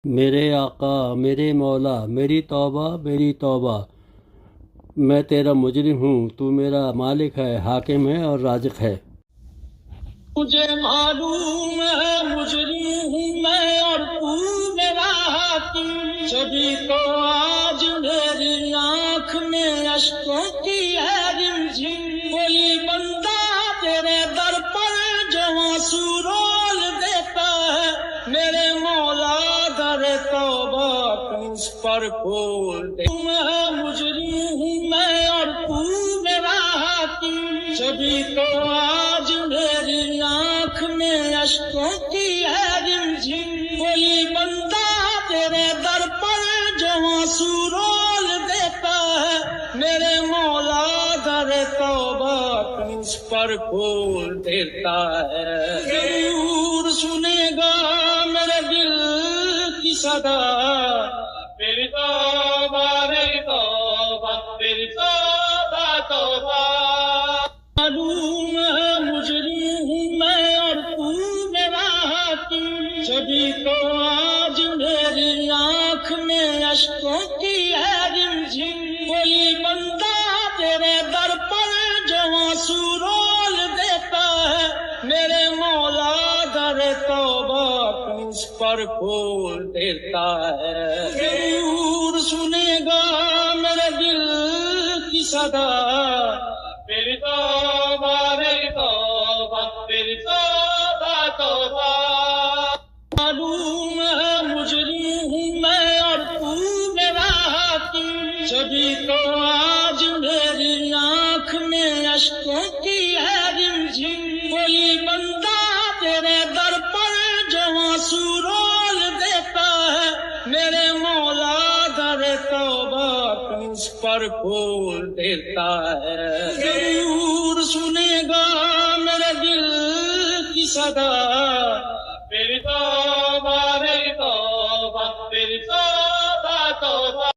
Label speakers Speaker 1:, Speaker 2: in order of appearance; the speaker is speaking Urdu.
Speaker 1: میرے آقا میرے مولا میری توبہ، میں تیرا مجرم ہوں، تو میرا مالک ہے، حاکم ہے اور رازق ہے۔
Speaker 2: مجھے معلوم ہے مجرم ہوں میں اور تو میرا حاکم، جبھی تو آج میری آنکھ میں اشکوں کی ہے رمجھم۔ کوئی بندہ تیرے در پر جو آنسو رول دیتا ہے، میرے مولا در توبہ تو اس پر کھول دے۔ میں مجرم ہوں میں اور تو میرا حاکم، جبھی تو آج میری آنکھ میں اشکوں کی ہے رمجھم۔ کوئی بندہ تیرے در پر جو آنسو رول دیتا ہے، میرے مولا در توبہ تو اس پر کھول دیتا ہے۔ ضرور سنے گا میرے دل کی صدا، میری توبہ میری توبہ میری توبہ توبہ۔ معلوم ہے مجرم ہوں میں اور تو میرا حاکم، جبھی تو آج میری آنکھ میں اشکوں کی ہے رمجھم۔ کوئی بندہ تیرے در پر جو آنسو رول دیتا ہے، میرے مولا در توبہ تو اس پر کھول دیتا ہے۔ ضرور سنے گا میرے دل کی صدا، میری توبہ میری توبہ میری توبہ توبہ۔ معلوم ہے مجرم ہوں میں اور تو میرا حاکم، جبھی تو آج میری آنکھ میں اشکوں کی ہے رمجھم۔ کوئی بندہ تیرے در پر جو آنسو رول دیتا ہے، میرے مولا در توبہ تو اس پر کھول دیتا ہے۔ ضرور سنے گا میرے دل کی صدا، میری توبہ میری توبہ میری توبہ توبہ۔